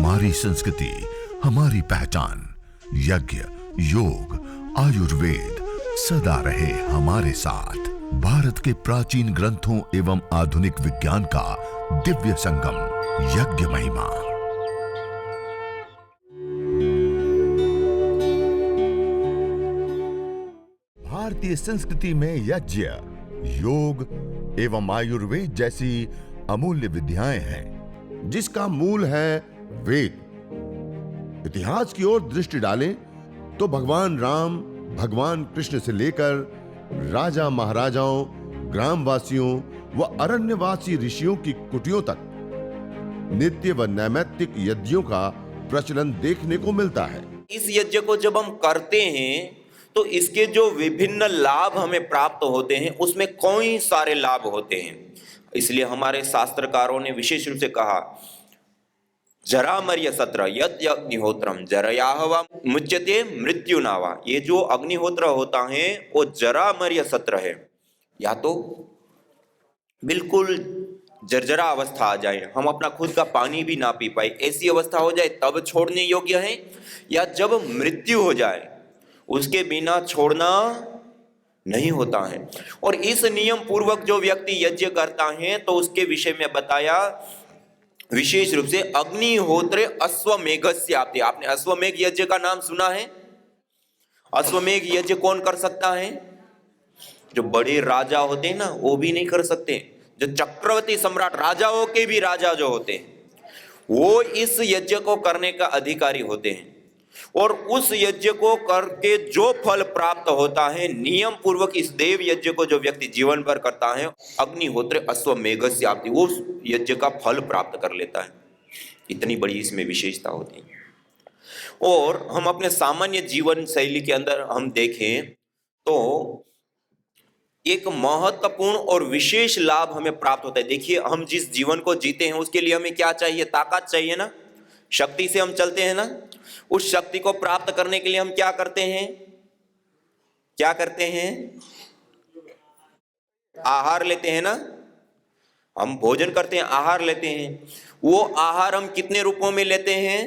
हमारी संस्कृति, हमारी पहचान। यज्ञ, योग, आयुर्वेद सदा रहे हमारे साथ। भारत के प्राचीन ग्रंथों एवं आधुनिक विज्ञान का दिव्य संगम, यज्ञ महिमा। भारतीय संस्कृति में यज्ञ, योग एवं आयुर्वेद जैसी अमूल्य विद्याएं हैं, जिसका मूल है वेद। इतिहास की ओर दृष्टि डालें तो भगवान राम, भगवान कृष्ण से लेकर राजा महाराजाओं, ग्रामवासियों व अरण्यवासी ऋषियों की कुटियों तक नित्य व नैमित्तिक यज्ञों का प्रचलन देखने को मिलता है। इस यज्ञ को जब हम करते हैं तो इसके जो विभिन्न लाभ हमें प्राप्त होते हैं उसमें कई सारे लाभ होते हैं। इसलिए हमारे शास्त्रकारों ने विशेष रूप से कहा, जरामर्य सत्र यज्ञ अग्निहोत्रम जरयाहवा मुच्यते मृत्यु नावा। ये जो अग्निहोत्र होता है वो जरामर्य सत्र है। या तो बिल्कुल जर्जरा अवस्था आ जाए, हम अपना खुद का पानी भी ना पी पाए, ऐसी अवस्था हो जाए तब छोड़ने योग्य है, या जब मृत्यु हो जाए उसके बिना छोड़ना नहीं होता है। और इस नियम पूर्वक जो व्यक्ति यज्ञ करता है तो उसके विषय में बताया विशेष रूप से अग्निहोत्रे अश्वमेघस्य आपते। आपने अश्वमेघ यज्ञ का नाम सुना है? अश्वमेघ यज्ञ कौन कर सकता है? जो बड़े राजा होते हैं ना वो भी नहीं कर सकते। जो चक्रवर्ती सम्राट, राजाओं के भी राजा जो होते हैं वो इस यज्ञ को करने का अधिकारी होते हैं। और उस यज्ञ को करके जो फल प्राप्त होता है, नियम पूर्वक इस देव यज्ञ को जो व्यक्ति जीवन भर करता है, अग्निहोत्र अश्वमेघस्य आपति, उस यज्ञ का फल प्राप्त कर लेता है। इतनी बड़ी इसमें विशेषता होती है। और हम अपने सामान्य जीवन शैली के अंदर हम देखें तो एक महत्वपूर्ण और विशेष लाभ हमें प्राप्त होता है। देखिए, हम जिस जीवन को जीते हैं उसके लिए हमें क्या चाहिए? ताकत चाहिए ना, शक्ति से हम चलते हैं ना। उस शक्ति को प्राप्त करने के लिए हम क्या करते हैं? क्या करते हैं? आहार लेते हैं ना। हम भोजन करते हैं, आहार लेते हैं। वो आहार हम कितने रूपों में लेते हैं?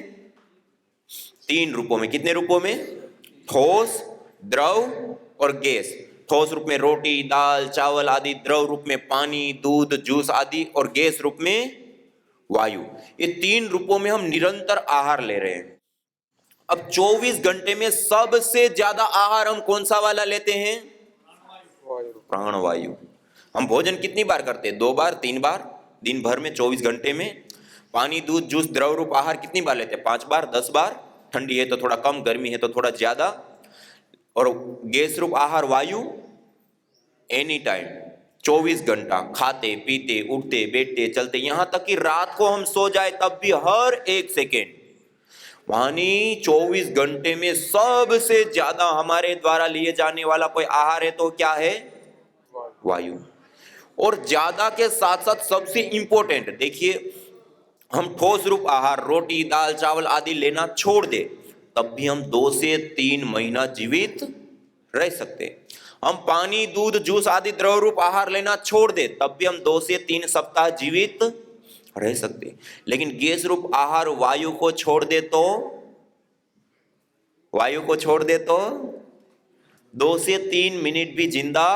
3 रूपों में। कितने रूपों में? ठोस, द्रव और गैस। ठोस रूप में रोटी, दाल, चावल आदि, द्रव रूप में पानी, दूध, जूस आदि, और गैस रूप में वायु। ये 3 रूपों में हम निरंतर आहार ले रहे हैं। अब 24 घंटे में सबसे ज्यादा आहार हम कौन सा वाला लेते हैं? प्राणवायु। हम भोजन कितनी बार करते हैं? 2 बार, 3 बार दिन भर में 24 घंटे में। पानी, दूध, जूस, द्रव रूप आहार कितनी बार लेते हैं? 5 बार, 10 बार। ठंडी है तो थोड़ा कम, गर्मी है तो थोड़ा ज्यादा। और गैस रूप आहार वायु एनी टाइम 24 घंटा खाते, पीते, उठते, बैठते, चलते, यहां तक कि रात को हम सो जाए तब भी हर 1 सेकेंड। वानी 24 घंटे में सबसे ज्यादा हमारे द्वारा लिए जाने वाला कोई आहार है तो क्या है? वायु। और ज्यादा के साथ साथ सबसे इंपॉर्टेंट, देखिए, हम ठोस रूप आहार रोटी, दाल, चावल आदि लेना छोड़ दे तब भी हम 2 से 3 महीना जीवित रह सकते। हम पानी, दूध, जूस आदि द्रव रूप आहार लेना छोड़ दे तब भी हम 2 से 3 सप्ताह जीवित रह सकते। लेकिन गैस रूप आहार वायु को छोड़ दे तो 2 से 3 मिनट भी जिंदा।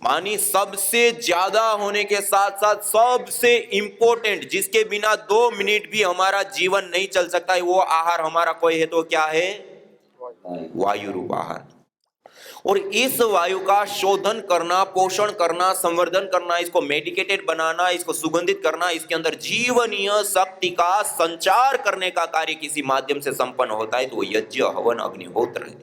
मानी सबसे ज्यादा होने के साथ साथ सबसे इंपॉर्टेंट, जिसके बिना 2 मिनट भी हमारा जीवन नहीं चल सकता है, वो आहार हमारा कोई है तो क्या है? वायु रूप आहार। और इस वायु का शोधन करना, पोषण करना, संवर्धन करना, इसको मेडिकेटेड बनाना, इसको सुगंधित करना, इसके अंदर जीवनीय शक्ति का संचार करने का कार्य किसी माध्यम से संपन्न होता है तो वो यज्ञ, हवन, अग्निहोत्र है।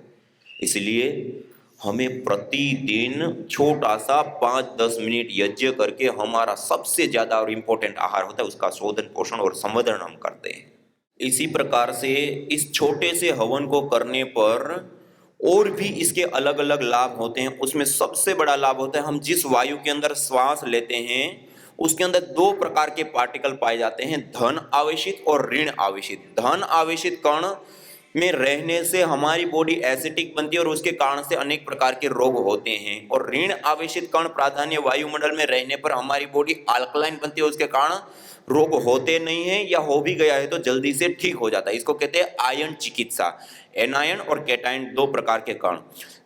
इसलिए हमें प्रतिदिन छोटा सा 5-10 मिनट यज्ञ करके हमारा सबसे ज्यादा और इंपॉर्टेंट आहार होता है उसका शोधन, पोषण और संवर्धन हम करते हैं। इसी प्रकार से इस छोटे से हवन को करने पर और भी इसके अलग अलग लाभ होते हैं। उसमें सबसे बड़ा लाभ होता है, हम जिस वायु के अंदर श्वास लेते हैं उसके अंदर 2 प्रकार के पार्टिकल पाए जाते हैं, धन आवेशित और ऋण आवेशित। धन आवेशित कण में रहने से हमारी बॉडी एसिडिक बनती है और उसके कारण से अनेक प्रकार के रोग होते हैं। और ऋण आवेशित कण प्राधान्य वायुमंडल में रहने पर हमारी बॉडी अल्कलाइन बनती है, उसके कारण रोग होते नहीं हैं या हो भी गया है तो जल्दी से ठीक हो जाता है। इसको कहते हैं आयन चिकित्सा। एनायन और कैटायन दो प्रकार के कण,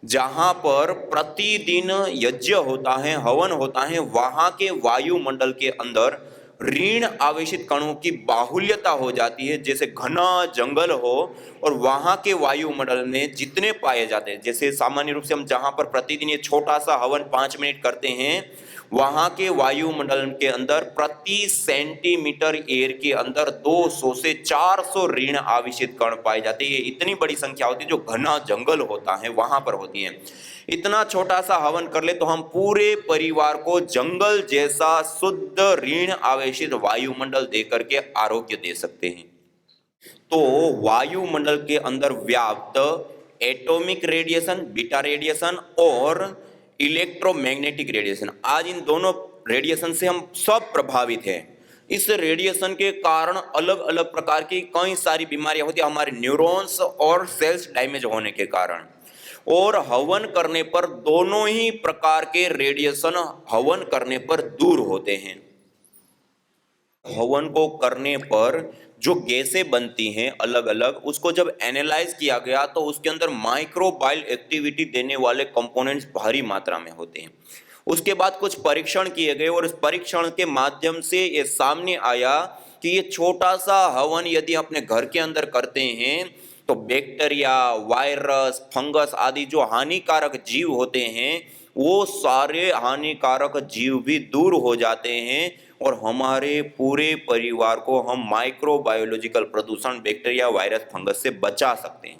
जहां पर प्रतिदिन यज्ञ होता है, हवन होता है, वहां के वायुमंडल के अंदर ऋण आवेशित कणों की बाहुल्यता हो जाती है। जैसे घना जंगल हो और वहां के वायुमंडल में जितने पाए जाते हैं, जैसे सामान्य रूप से हम जहां पर प्रतिदिन ये छोटा सा हवन 5 मिनट करते हैं, वहां के वायुमंडल के अंदर प्रति सेंटीमीटर एयर के अंदर 200 से 400 ऋण आवेशित कण पाए जाते हैं। ये इतनी बड़ी संख्या होती है जो घना जंगल होता है वहां पर होती है। इतना छोटा सा हवन कर ले तो हम पूरे परिवार को जंगल जैसा शुद्ध ऋण आवेशित वायुमंडल देकर के आरोग्य दे सकते हैं। तो वायुमंडल के अंदर व्याप्त एटॉमिक रेडिएशन, बीटा रेडिएशन और इलेक्ट्रोमैग्नेटिक रेडिएशन, आज इन दोनों रेडिएशन से हम सब प्रभावित हैं। इस रेडिएशन के कारण अलग अलग प्रकार की कई सारी बीमारियां होती है हमारे न्यूरॉन्स और सेल्स डैमेज होने के कारण। और हवन करने पर दोनों ही प्रकार के रेडिएशन हवन करने पर दूर होते हैं। हवन को करने पर जो गैसें बनती हैं अलग अलग, उसको जब एनालाइज किया गया तो उसके अंदर माइक्रोबायल एक्टिविटी देने वाले कंपोनेंट्स भारी मात्रा में होते हैं। उसके बाद कुछ परीक्षण किए गए और इस परीक्षण के माध्यम से ये सामने आया कि ये छोटा सा हवन यदि अपने घर के अंदर करते हैं तो बैक्टीरिया, वायरस, फंगस आदि जो हानिकारक जीव होते हैं वो सारे हानिकारक जीव भी दूर हो जाते हैं और हमारे पूरे परिवार को हम माइक्रोबायोलॉजिकल प्रदूषण, बैक्टीरिया, वायरस, फंगस से बचा सकते हैं।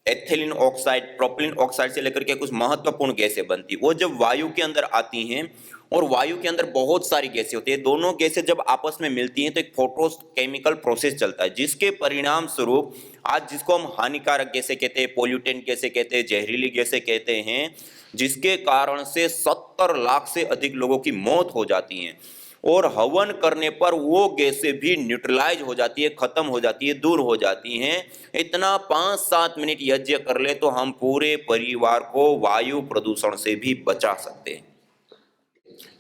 एथिलीन ऑक्साइड, प्रोपिलीन ऑक्साइड से लेकर के कुछ महत्वपूर्ण गैसें बनती है। वो जब वायु के अंदर आती हैं और वायु के अंदर बहुत सारी गैसें होती है, दोनों गैसें जब आपस में मिलती हैं तो एक फोटोकेमिकल प्रोसेस चलता है, जिसके परिणाम स्वरूप आज जिसको हम हानिकारक गैसें कहते हैं, पोल्यूटेंट गैसें कहते हैं, जहरीली गैसें कहते हैं, जिसके कारण से 70 लाख से अधिक लोगों की मौत हो जाती है। और हवन करने पर वो गैसें भी न्यूट्रलाइज हो जाती है, खत्म हो जाती है, दूर हो जाती हैं। इतना 5-7 मिनट यज्ञ कर ले तो हम पूरे परिवार को वायु प्रदूषण से भी बचा सकते हैं।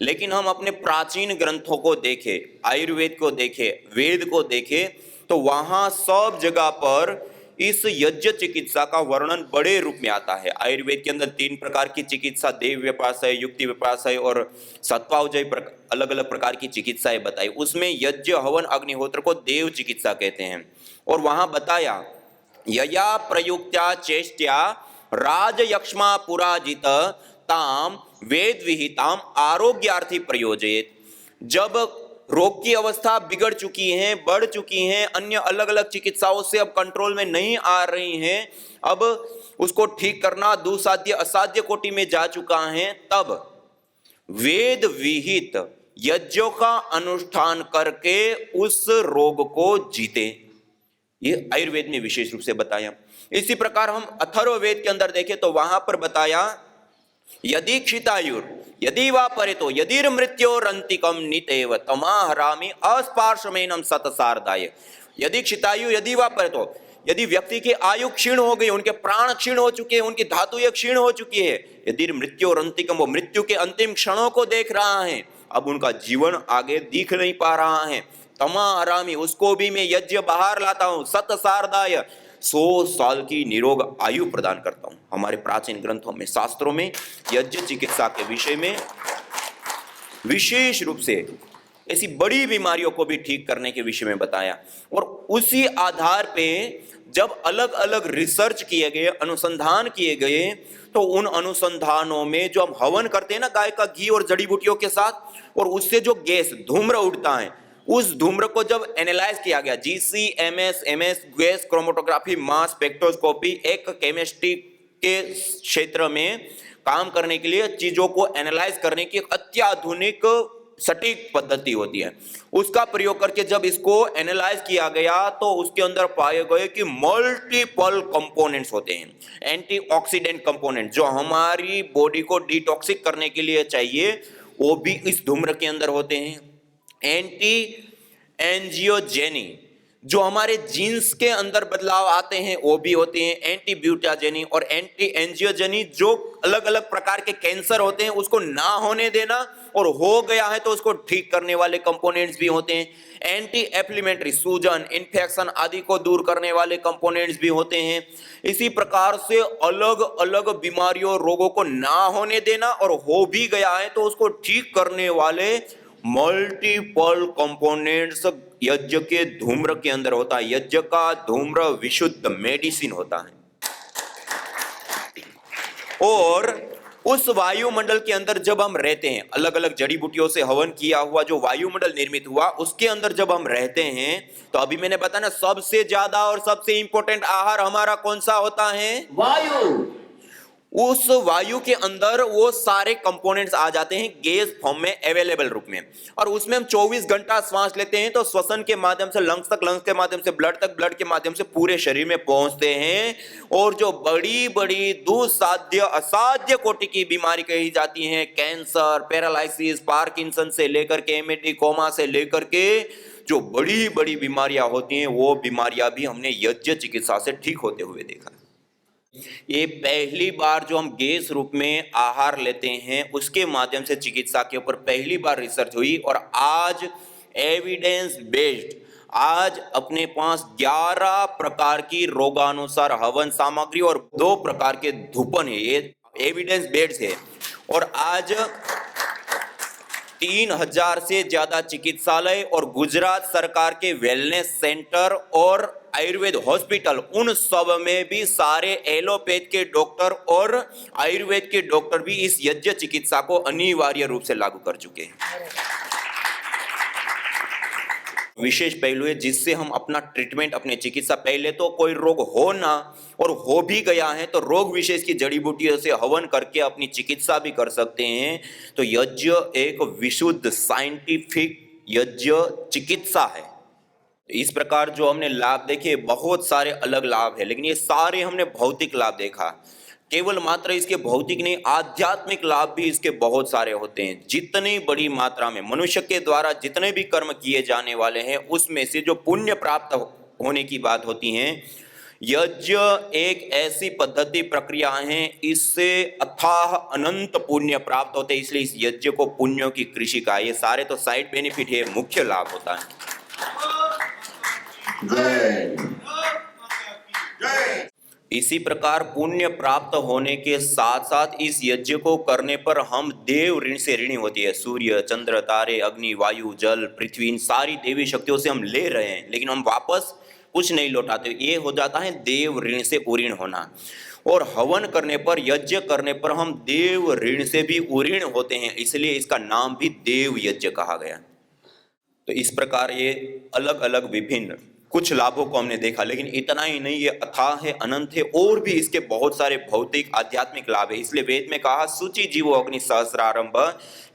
लेकिन हम अपने प्राचीन ग्रंथों को देखें, आयुर्वेद को देखें, वेद को देखें, तो वहां सब जगह पर इस यज्ञ चिकित्सा का वर्णन बड़े रूप में आता है। आयुर्वेद के अंदर 3 प्रकार की चिकित्सा, देव व्यपाशय, युक्ति व्यपाशय और सत्वावजय अलग अलग प्रकार की चिकित्साएं बताई। उसमें यज्ञ, हवन, अग्निहोत्र को देव चिकित्सा कहते हैं। और वहां बताया यया प्रयुक्त्या चेष्ट्या राजयक्ष्मा पुराजित ताम वेद विहिताम आरोग्यार्थी प्रयोजयेत। जब रोग की अवस्था बिगड़ चुकी है, बढ़ चुकी है, अन्य अलग अलग चिकित्साओं से अब कंट्रोल में नहीं आ रही हैं, अब उसको ठीक करना दुसाध्य असाध्य कोटि में जा चुका है, तब वेद विहित यज्ञों का अनुष्ठान करके उस रोग को जीते। ये आयुर्वेद में विशेष रूप से बताया। इसी प्रकार हम अथर्ववेद के अंदर देखें तो वहां पर बताया यदि क्षितायुर यदि वा परितो यदिर मृत्योरंतिकम नितेव तमाहरामि अस्पार्शमेनम सतसारदाय। यदि क्षितायु यदि वा परितो, यदि व्यक्ति की आयु क्षीण हो गई, उनके प्राण क्षीण हो चुके हैं, उनकी धातु क्षीण हो चुकी है, यदि मृत्योरंतिकम, वो मृत्यु के अंतिम क्षणों को देख रहा है, अब उनका जीवन आगे दिख नहीं पा रहा है, तमाहरामि, उसको भी मैं यज्ञ बाहर लाता हूं, सतसारदाय, 100 साल की निरोग आयु प्रदान करता हूं। हमारे प्राचीन ग्रंथों में, शास्त्रों में यज्ञ चिकित्सा के विषय में विशेष रूप से ऐसी बड़ी बीमारियों को भी ठीक करने के विषय में बताया। और उसी आधार पे जब अलग अलग रिसर्च किए गए, अनुसंधान किए गए, तो उन अनुसंधानों में जो हम हवन करते हैं ना गाय का घी और जड़ी बूटियों के साथ, और उससे जो गैस धूम्र उठता है, उस धूम्र को जब एनालाइज किया गया, GCMS, MS, gas chromatography, mass spectroscopy, एक केमिस्ट्री के क्षेत्र में काम करने के लिए चीजों को एनालाइज करने की एक अत्याधुनिक सटीक पद्धति होती है। उसका प्रयोग करके जब इसको एनालाइज किया गया तो उसके अंदर पाए गए कि मल्टीपल कंपोनेंट्स होते हैं, एंटीऑक्सीडेंट कंपोनेंट जो हमारी बॉडी को डिटॉक्सिक करने के लिए चाहिए, वो भी इस धूम्र के अंदर होते हैं। एंटी एंजियोजेनी जो हमारे जीन्स के अंदर बदलाव आते हैं वो भी होते हैं, एंटी ब्यूटाजेनी और एंटी एंजियोजेनी, जो अलग अलग प्रकार के कैंसर होते हैं उसको ना होने देना, और हो गया है तो उसको ठीक करने वाले कंपोनेंट्स भी होते हैं। एंटी एफ्लेमेटरी, सूजन, इन्फेक्शन आदि को दूर करने वाले कंपोनेंट्स भी होते हैं। इसी प्रकार से अलग अलग बीमारियों, रोगों को ना होने देना, और हो भी गया है तो उसको ठीक करने वाले मल्टीपल कंपोनेंट्स यज्ञ के धूम्र के अंदर होता है। यज्ञ का धूम्र विशुद्ध मेडिसिन होता है। और उस वायुमंडल के अंदर जब हम रहते हैं, अलग अलग जड़ी बूटियों से हवन किया हुआ जो वायुमंडल निर्मित हुआ, उसके अंदर जब हम रहते हैं तो अभी मैंने बताया ना, सबसे ज्यादा और सबसे इंपॉर्टेंट आहार हमारा कौन सा होता है? वायु। उस वायु के अंदर वो सारे कंपोनेंट्स आ जाते हैं गैस फॉर्म में, अवेलेबल रूप में, और उसमें हम 24 घंटा श्वास लेते हैं तो श्वसन के माध्यम से लंग्स तक, लंग्स के माध्यम से ब्लड तक, ब्लड के माध्यम से पूरे शरीर में पहुंचते हैं। और जो बड़ी बड़ी दुस्साध्य असाध्य कोटि की बीमारी कही जाती हैं, कैंसर, पैरालिसिस, पार्किंसन से लेकर के एमएडी, कोमा से लेकर के जो बड़ी बड़ी बीमारियां होती हैं, वो बीमारियां भी हमने यज्ञ चिकित्सा से ठीक होते हुए देखा। ये पहली बार जो हम गैस रूप में आहार लेते हैं उसके माध्यम से चिकित्सा के ऊपर पहली बार रिसर्च हुई, और आज एविडेंस बेस्ड, आज अपने पास 11 प्रकार की रोगानुसार हवन सामग्री और 2 प्रकार के धूपन है, ये एविडेंस बेस्ड है। और आज 3000 से ज्यादा चिकित्सालय और गुजरात सरकार के वेलनेस सेंटर और आयुर्वेद हॉस्पिटल, उन सब में भी सारे एलोपैथ के डॉक्टर और आयुर्वेद के डॉक्टर भी इस यज्ञ चिकित्सा को अनिवार्य रूप से लागू कर चुके हैं। विशेष पहलू है जिससे हम अपना ट्रीटमेंट, अपने चिकित्सा, पहले तो कोई रोग हो ना, और हो भी गया है तो रोग विशेष की जड़ी बूटियों से हवन करके अपनी चिकित्सा भी कर सकते हैं। तो यज्ञ एक विशुद्ध साइंटिफिक यज्ञ चिकित्सा है। इस प्रकार जो हमने लाभ देखे, बहुत सारे अलग लाभ है, लेकिन ये सारे हमने भौतिक लाभ देखा। केवल मात्र इसके भौतिक नहीं, आध्यात्मिक लाभ भी इसके बहुत सारे होते हैं। जितनी बड़ी मात्रा में मनुष्य के द्वारा जितने भी कर्म किए जाने वाले हैं उसमें से जो पुण्य प्राप्त होने की बात होती है, यज्ञ एक ऐसी पद्धति प्रक्रिया है, इससे अथाह अनंत पुण्य प्राप्त होते हैं। इसलिए इस यज्ञ को पुण्यों की कृषि का, ये सारे तो साइड बेनिफिट है, मुख्य लाभ होता है। इसी प्रकार पुण्य प्राप्त होने के साथ साथ इस यज्ञ को करने पर हम देव ऋण से ऋणी होती है। सूर्य, चंद्र, तारे, अग्नि, वायु, जल, पृथ्वी, इन सारी देवी शक्तियों से हम ले रहे हैं, लेकिन हम वापस कुछ नहीं लौटाते। ये हो जाता है देव ऋण से उऋण होना। और हवन करने पर, यज्ञ करने पर हम देव ऋण से भी उऋण होते हैं, इसलिए इसका नाम भी देव यज्ञ कहा गया। तो इस प्रकार ये अलग अलग विभिन्न कुछ लाभों को हमने देखा, लेकिन इतना ही नहीं, ये अथाह है, अनंत है, और भी इसके बहुत सारे भौतिक आध्यात्मिक लाभ है। इसलिए वेद में कहा, शुचि जीवो अग्नि सहस्रारंभ,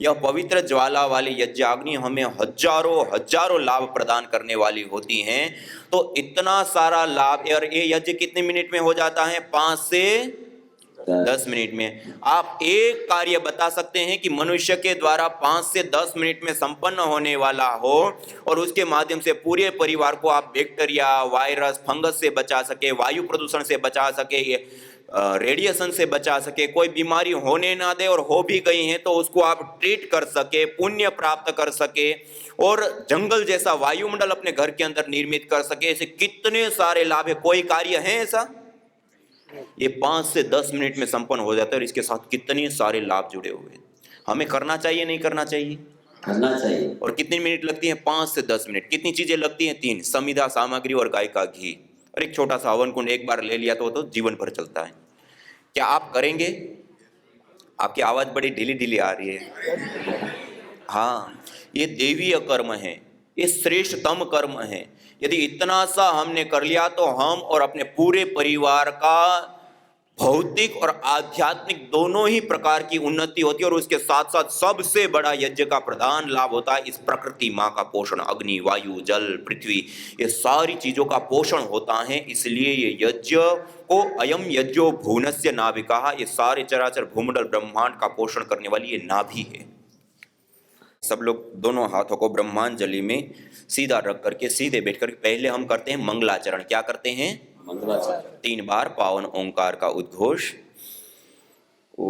यह पवित्र ज्वाला वाली यज्ञाग्नि हमें हजारों हजारों लाभ प्रदान करने वाली होती हैं। तो इतना सारा लाभ, और ये यज्ञ कितने मिनट में हो जाता है? 5 से 10 मिनट में। आप एक कार्य बता सकते हैं कि मनुष्य के द्वारा 5 से 10 मिनट में संपन्न होने वाला हो, और उसके माध्यम से पूरे परिवार को आप बैक्टीरिया, वायरस, फंगस से बचा सके, वायु प्रदूषण से बचा सके, रेडिएशन से बचा सके, कोई बीमारी होने ना दे, और हो भी गई है तो उसको आप ट्रीट कर सके, पुण्य प्राप्त कर सके, और जंगल जैसा वायुमंडल अपने घर के अंदर निर्मित कर सके। ऐसे कितने सारे लाभ है। कोई कार्य है ऐसा? ये 5 से 10 मिनट में संपन्न हो जाता है, और इसके साथ कितने सारे लाभ जुड़े हुए हैं। हमें करना चाहिए, नहीं करना चाहिए? करना चाहिए। और कितनी मिनट लगती हैं? 5 से 10 मिनट। कितनी चीजें लगती हैं? 3, समिधा सामग्री और गाय का घी, और एक छोटा सा हवन कुंड एक बार ले लिया तो जीवन भर चलता है। क्या आप करेंगे? आपकी आवाज बड़ी ढीली ढीली आ रही है। हाँ, ये देवीय कर्म है, ये श्रेष्ठतम कर्म है। यदि इतना सा हमने कर लिया तो हम और अपने पूरे परिवार का भौतिक और आध्यात्मिक दोनों ही प्रकार की उन्नति होती है। और उसके साथ साथ सबसे बड़ा यज्ञ का प्रधान लाभ होता है इस प्रकृति माँ का पोषण। अग्नि, वायु, जल, पृथ्वी, ये सारी चीजों का पोषण होता है। इसलिए ये यज्ञ को अयम यज्ञो भुवनस्य नाभिका, ये सारे चराचर भूमंडल ब्रह्मांड का पोषण करने वाली ये नाभि है। सब लोग दोनों हाथों को ब्रह्मांजलि में सीधा रख करके सीधे बैठ करके पहले हम करते हैं मंगलाचरण। क्या करते हैं? मंगलाचरण। 3 बार पावन ओंकार का उद्घोष। ओ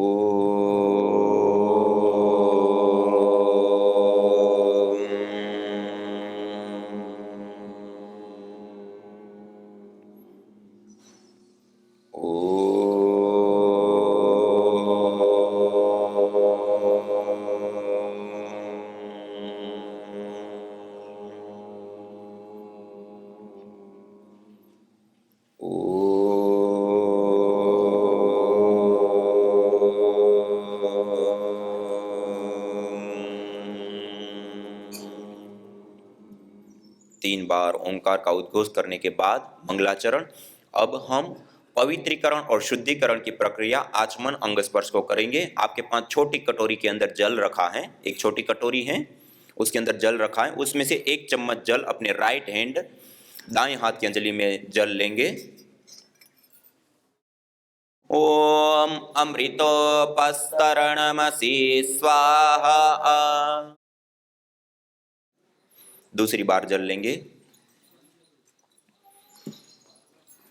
तीन बार ओंकार का उद्घोष करने के बाद मंगलाचरण। अब हम पवित्रीकरण और शुद्धिकरण की प्रक्रिया आचमन अंग स्पर्श को करेंगे। आपके पास छोटी कटोरी के अंदर जल रखा है, एक छोटी कटोरी है, उसके अंदर जल रखा है। उसमें से 1 चम्मच जल अपने राइट हैंड दाएं हाथ की अंजलि में जल लेंगे। ओम अमृतोपस्तरणमसि स्वाहा। दूसरी बार जल लेंगे।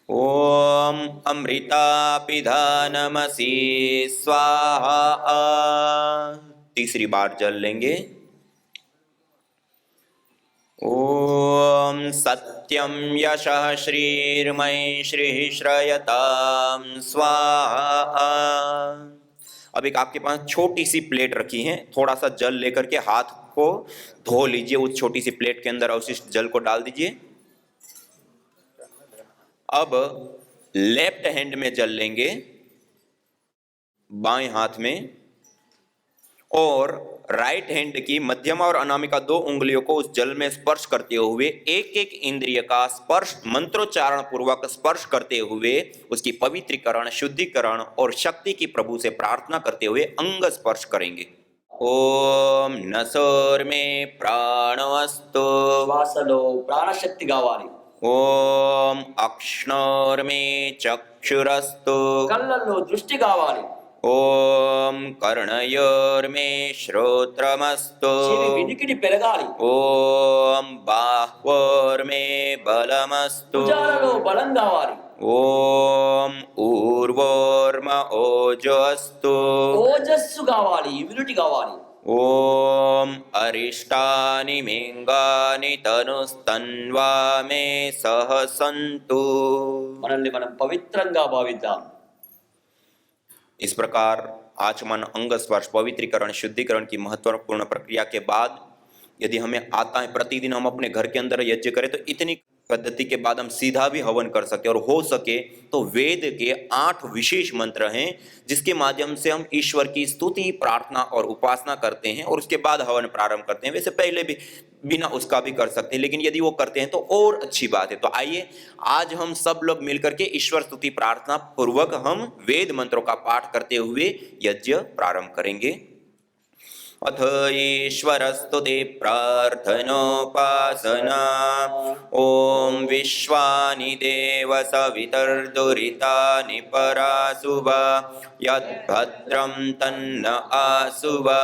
ओम अमृतापिधानमसि स्वाहा। तीसरी बार जल लेंगे। ओम सत्यम यशः श्रीर्मयि श्रीः श्रयतां स्वाहा। अब एक आपके पास छोटी सी प्लेट रखी है, थोड़ा सा जल लेकर के हाथ को धो लीजिए। उस छोटी सी प्लेट के अंदर अवशिष्ट जल को डाल दीजिए। अब लेफ्ट हैंड में जल लेंगे, बाएं हाथ में, और राइट हैंड की मध्यमा और अनामिका 2 उंगलियों को उस जल में स्पर्श करते हुए एक एक इंद्रिय का स्पर्श मंत्रोच्चारण पूर्वक स्पर्श करते हुए उसकी पवित्रीकरण, शुद्धिकरण और शक्ति की प्रभु से प्रार्थना करते हुए अंग स्पर्श करेंगे। ओम नसोर्मे प्राणवस्तु శ్వాసలో ప్రాణశక్తి కావాలి। ओम अक्ष्णोर्मे चक्षुरस्तु కళ్ళల్లో దృష్టి కావాలి। ओम कर्णयोर्मे श्रोत्रमस्तु చెవి వినికిడి పెరగాలి। ओम बाह्वोर्मे बलमस्तु భుజాలలో బలం కావాలి। ओम ऊर्वोर्म ओजोऽस्तु ఓజస్సు కావాలి, ఇమ్యూనిటీ కావాలి। ओम अरिष्टानि मिंगानि तनुस्तन्वा मे सह सन्तु। మనల్ని మనం పవిత్రంగా భావిద్దాం। इस प्रकार आचमन, अंग स्पर्श, पवित्रीकरण, शुद्धिकरण की महत्वपूर्ण प्रक्रिया के बाद यदि हमें आता है प्रतिदिन हम अपने घर के अंदर यज्ञ करें तो इतनी पद्धति के बाद हम सीधा भी हवन कर सके, और हो सके तो वेद के 8 विशेष मंत्र हैं जिसके माध्यम से हम ईश्वर की स्तुति, प्रार्थना और उपासना करते हैं और उसके बाद हवन प्रारंभ करते हैं। वैसे पहले भी बिना उसका भी कर सकते हैं, लेकिन यदि वो करते हैं तो और अच्छी बात है। तो आइए आज हम सब लोग मिलकर के ईश्वर स्तुति प्रार्थना पूर्वक हम वेद मंत्रों का पाठ करते हुए यज्ञ प्रारंभ करेंगे। अथ ईश्वरस्तुति प्रार्थनोपासना। ओम विश्वानि देव सवितर्दुरितानि परासुवा यद्भद्रं तन्न आसुवा।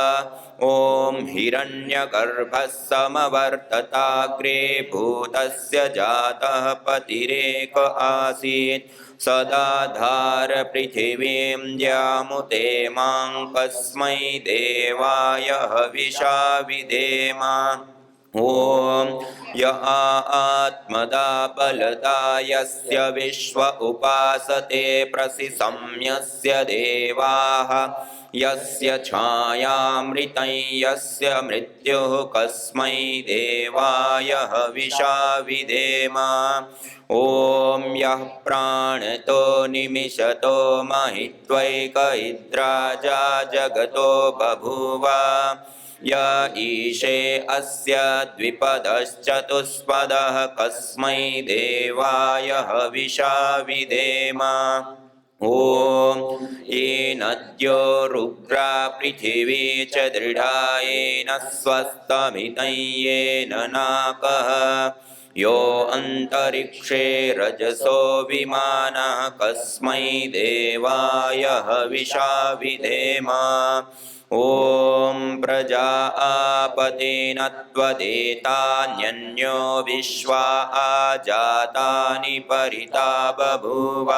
ओम हिरण्यगर्भः समवर्तताग्रे भूतस्य जातः पतिरेक आसीत् सदाधार पृथिवीं द्यामुते मां कस्मै देवाय हविषा विधेम। ओम य आत्मदा बलदा यस्य विश्व उपासते प्रसिसंयस्य देवाः यस्य छायामृतं यस्य मृत्युः कस्मै देवाय हविषा विधेम। ओम यः प्राणतो निमिषतो महित्वैकइन्द्राजा जगतो बभूव य ईशे अस्य द्विपदश्चतुष्पदः कस्मै देवाय हविषा विधेम। ओम येनद्यो रुद्रा पृथिवी च दृढा येन स्वस्तमितं येन नाकः यो अंतरिक्षे रजसो विमानः कस्मै देवाय हविषा विधेम। ॐ प्रजापतिनत्वदेतान्यन्यो विश्वा जातानि परिता बभूव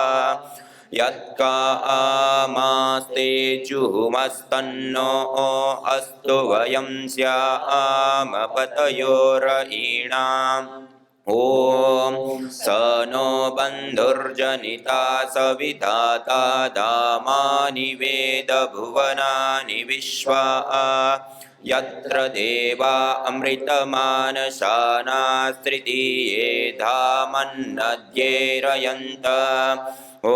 यत्का आमास्ते जुहुमस्तन्नो अस्तु वयं स्याम पतयोरयीणाम् ॐ स नो बन्धुर्जनिता सविधाता दामानि वेद भुवनानि विश्वा यत्र देवा अमृतमानसानास्त्रितीये धामन्नद्येरयन्त ॐ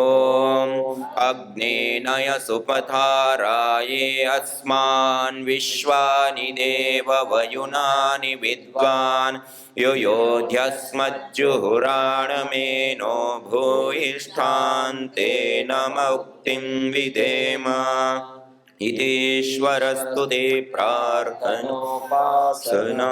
अग्नेनय सुपथाराये अस्मान् विश्वानि देव वयुनानि विद्वान् योयोध्यस्मज्जुहुराणमेनो भूयिष्ठान्ते नम उक्तिं विधेम इतीश्वरस्तु ते प्रार्थनोपासना।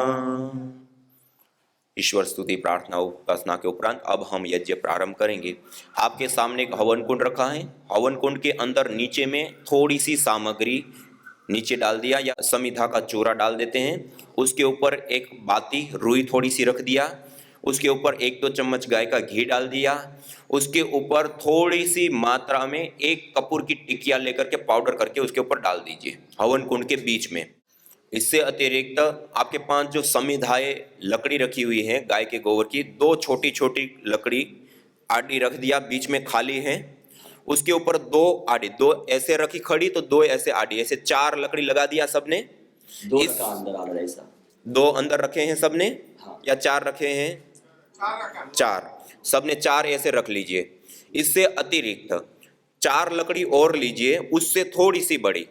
ईश्वर स्तुति प्रार्थना उपासना के उपरांत अब हम यज्ञ प्रारंभ करेंगे। आपके सामने एक हवन कुंड रखा है। हवन कुंड के अंदर नीचे में थोड़ी सी सामग्री नीचे डाल दिया या समिधा का चूरा डाल देते हैं। उसके ऊपर एक बाती रुई थोड़ी सी रख दिया। उसके ऊपर 1-2 चम्मच गाय का घी डाल दिया। उसके ऊपर थोड़ी सी मात्रा में 1 कपूर की टिकिया लेकर के पाउडर करके उसके ऊपर डाल दीजिए हवन कुंड के बीच में। इससे अतिरिक्त आपके पास जो समिधाए लकड़ी रखी हुई है गाय के गोबर की, 2 छोटी छोटी लकड़ी आड़ी रख दिया, बीच में खाली है। उसके ऊपर 2 आड़ी, 2 ऐसे रखी खड़ी तो 2 ऐसे आड़ी, ऐसे 4 लकड़ी लगा दिया सबने। 2 अंदर आ रहा है ऐसा। 2 अंदर रखे हैं सबने। हाँ। या 4 रखे हैं? 4 सबने 4 ऐसे रख लीजिए। इससे अतिरिक्त 4 लकड़ी और लीजिए, उससे थोड़ी सी बड़ी।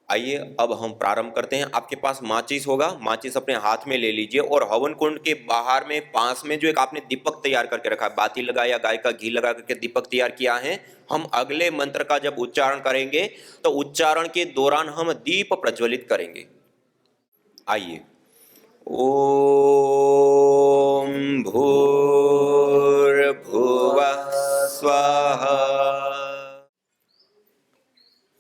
आइए अब हम प्रारंभ करते हैं। आपके पास माचिस होगा, माचिस अपने हाथ में ले लीजिए और हवन कुंड के बाहर में पास में जो एक आपने दीपक तैयार करके रखा है, बाती लगाया, गाय का घी लगा करके दीपक तैयार किया है, हम अगले मंत्र का जब उच्चारण करेंगे तो उच्चारण के दौरान हम दीप प्रज्वलित करेंगे। आइए। ओम भूर्भुवः स्वाहा।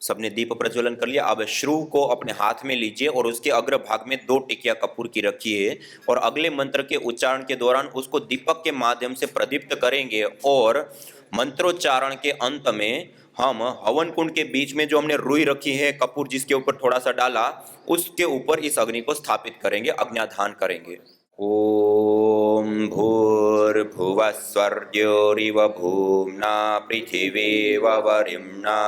सबने दीप प्रज्वलन कर लिया। अब श्रुव को अपने हाथ में लीजिए और उसके अग्रभाग में 2 टिकिया कपूर की रखिए और अगले मंत्र के उच्चारण के दौरान उसको दीपक के माध्यम से प्रदीप्त करेंगे और मंत्रोच्चारण के अंत में हम हवन कुंड के बीच में जो हमने रुई रखी है, कपूर जिसके ऊपर थोड़ा सा डाला, उसके ऊपर इस अग्नि को स्थापित करेंगे, अग्न्याधान करेंगे। ओम भूर्भुवः स्वर्ग्योरिव भूम्ना पृथिवीव वरिम्ना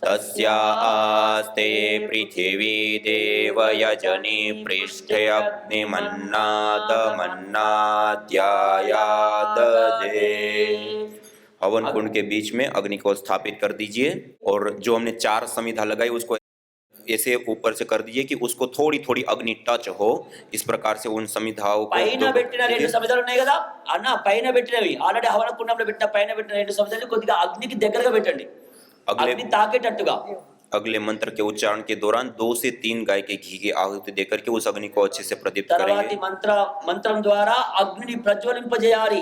तस्या आस्ते पृथिवी देव यजनि पृष्ठे अग्निमन्नादमन्नाद्यायादधे। हवन कुंड के बीच में अग्नि को स्थापित कर दीजिए और जो हमने 4 समिधा लगाई उसको ऐसे ऊपर से कर दीजिए कि उसको थोड़ी थोड़ी अग्नि टच हो। इस प्रकार से उन समिधाओं को పైన పెట్టిన 2 సమిధాలు ఉన్నాయి కదా అన్న, పైన పెట్టినవి ఆల్రెడీ హవన కుండంలో పెట్టిన పైన పెట్టిన 2 సమిధాలు కొద్దిగా అగ్నికి దగ్గరగా పెట్టండి, అగ్ని తాకేటట్టుగా। अगले मंत्र के उच्चारण के दौरान 2 से 3 गाय के घी की आहुति देकर के उस अग्नि को अच्छे से प्रदीप्त తర్వాతి करेंगे। మంత్రం ద్వారా అగ్నిని ప్రజ్వలింపజేయాలి।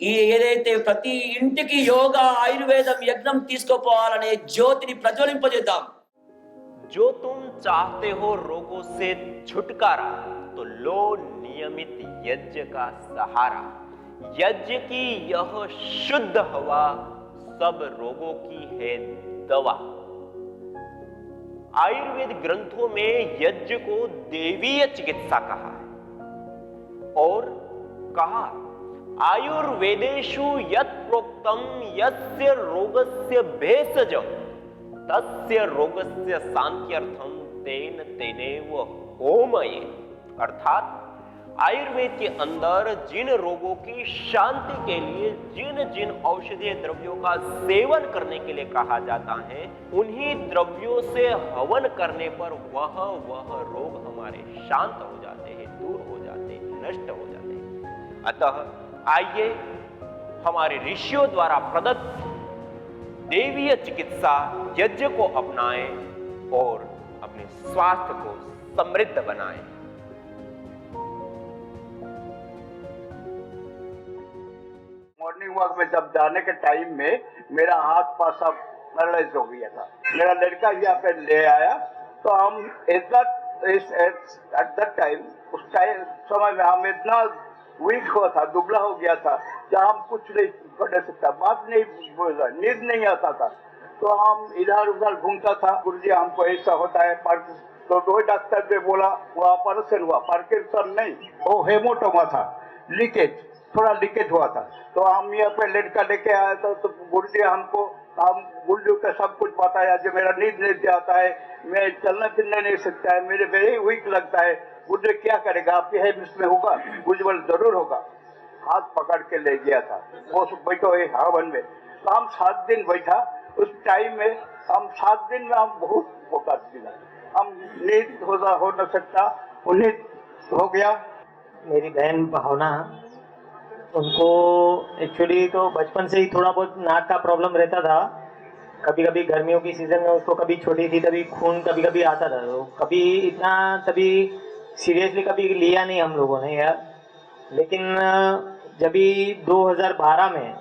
ఈ ఏదైతే ప్రతి ఇంటికి యోగా ఆయుర్వేదం యజ్ఞం తీసుకుపోవాలనే జ్యోతిని ప్రజ్వలింపజేద్దాం। जो तुम चाहते हो रोगों से छुटकारा तो लो नियमित यज्ञ का सहारा। यज्ञ की यह शुद्ध हवा सब रोगों की है दवा। आयुर्वेद ग्रंथों में यज्ञ को देवीय चिकित्सा कहा है और कहा आयुर्वेदेषु यत् प्रोक्तम यस्य रोगस्य भेषजम तस्य रोगस्य शांत्यर्थम तेन तेनेव होमये। अर्थात आयुर्वेद के अंदर जिन रोगों की शांति के लिए जिन जिन औषधीय द्रव्यों का सेवन करने के लिए कहा जाता है, उन्हीं द्रव्यों से हवन करने पर वह रोग हमारे शांत हो जाते हैं, दूर हो जाते हैं, नष्ट हो जाते हैं। अतः आइए हमारे ऋषियों द्वारा प्रदत्त देवीय चिकित्सा यज्ञ को अपनाएं और अपने स्वास्थ्य को समृद्ध बनाएं। मॉर्निंग वॉक में जब जाने के टाइम में मेरा हाथ पास सब पैरालाइज हो गया था। मेरा लड़का यहाँ पे ले आया तो तो हम एट दैट टाइम, उस टाइम समय में हम इतना वीक हुआ था, दुबला हो गया था, जहाँ हम कुछ नहीं कर सकता, बात नहीं बोला, नींद नहीं आता था। तो हम इधर उधर घूमता था, गुरुजी हमको ऐसा होता है। तो दो डॉक्टर ने बोला वो ऑपरेशन हुआ, पार्किंसन नहीं, वो हेमोटोमा था, लीकेज, थोड़ा लीकेज हुआ था। तो हम यहाँ पे लड़का लेके आए तो गुरुजी हमको, हम गुरुजी का सब कुछ बताया, जो मेरा नींद नहीं आता है, मैं चलना फिरना नहीं सकता है, मेरे वेरी वीक लगता है। गुरुजी क्या करेगा, आपके है इसमें होगा? गुरुजी बोले जरूर होगा। हाथ पकड़ के ले गया था, वो बैठो हवन में। तो हम 7 दिन बैठा, उस टाइम में हम 7 दिन में हम बहुत वक़्त मिला, हम नींद हो न सकता, नींद हो गया। मेरी बहन भावना, उनको एक्चुअली तो बचपन से ही थोड़ा बहुत नाक का प्रॉब्लम रहता था। कभी कभी गर्मियों की सीज़न में उसको, कभी छोटी थी तभी खून कभी कभी आता था, तो कभी इतना तभी सीरियसली कभी लिया नहीं हम लोगों ने यार। लेकिन जब भी 2012 में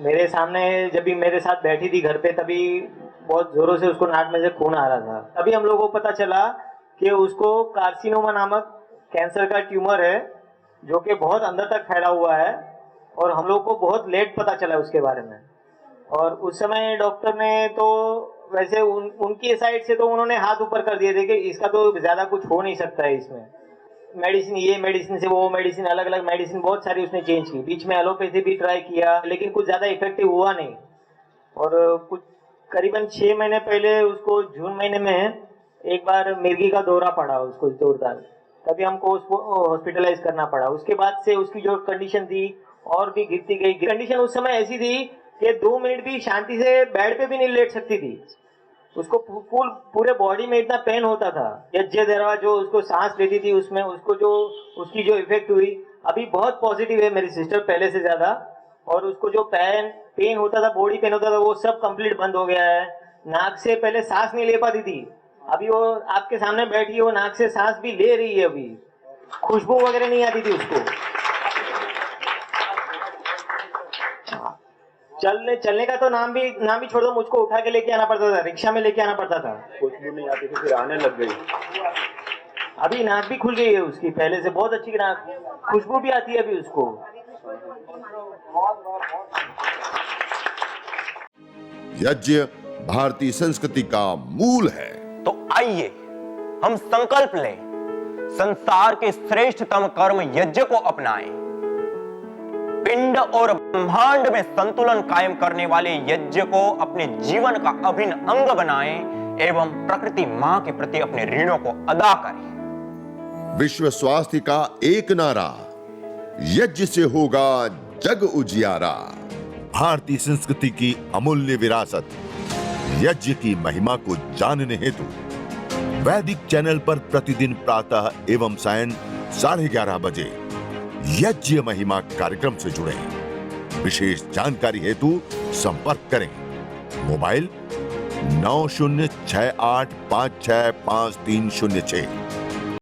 मेरे सामने, जब भी मेरे साथ बैठी थी घर पे, तभी बहुत ज़ोरों से उसको नाक में से खून आ रहा था। तभी हम लोगों को पता चला कि उसको कार्सिनोमा नामक कैंसर का ट्यूमर है, जो कि बहुत अंदर तक फैला हुआ है, और हम लोग को बहुत लेट पता चला उसके बारे में। और उस समय डॉक्टर ने तो वैसे उनकी साइड से तो उन्होंने हाथ ऊपर कर दिए थे कि इसका तो ज़्यादा कुछ हो नहीं सकता है इसमें। मेडिसिन, ये मेडिसिन से वो मेडिसिन, अलग अलग मेडिसिन बहुत सारी उसने चेंज की, बीच में एलोपैथी भी ट्राई किया, लेकिन कुछ ज़्यादा इफेक्टिव हुआ नहीं। और कुछ करीबन 6 महीने पहले उसको जून महीने में एक बार मिर्गी का दौरा पड़ा उसको जोरदार, तभी हमको उसको हॉस्पिटलाइज करना पड़ा। उसके बाद से उसकी जो कंडीशन थी और भी गिरती गई। कंडीशन उस समय ऐसी थी कि 2 मिनट भी शांति से बेड पे भी नहीं लेट सकती थी। उसको पूरे बॉडी में इतना पेन होता था। यज्ञ दरवा जो उसको सांस लेती थी उसमें, उसको जो उसकी जो इफेक्ट हुई अभी बहुत पॉजिटिव है मेरी सिस्टर पहले से ज़्यादा। और उसको जो पेन होता था, बॉडी पेन होता था, वो सब कंप्लीट बंद हो गया है। नाक से पहले सांस नहीं ले पाती थी, अभी वो आपके सामने बैठी है, वो नाक से सांस भी ले रही है। अभी खुशबू वगैरह नहीं आती थी उसको। चलने का तो नाम भी छोड़ दो, मुझको उठा के लेके आना पड़ता था, रिक्शा में लेके आना पड़ता था। खुशबू नहीं आती थी, फिर आने लग गई। अभी नाक भी खुल गई है उसकी, पहले से बहुत अच्छी नाक, खुशबू भी आती है अभी उसको। यज्ञ भारतीय संस्कृति का मूल है। तो आइए हम संकल्प लें, संसार के श्रेष्ठतम कर्म यज्ञ को अपनाएं। पिंड और ब्रह्मांड में संतुलन कायम करने वाले यज्ञ को अपने जीवन का अभिन्न अंग बनाएं एवं प्रकृति मां के प्रति अपने ऋणों को अदा करें। विश्व स्वास्थ्य का एक नारा, यज्ञ से होगा जग उजियारा। भारतीय संस्कृति की अमूल्य विरासत यज्ञ की महिमा को जानने हेतु वैदिक चैनल पर प्रतिदिन प्रातः एवं सायं 11:30 बजे यज्ञ महिमा कार्यक्रम से जुड़े। विशेष जानकारी हेतु संपर्क करें। मोबाइल 9068565306।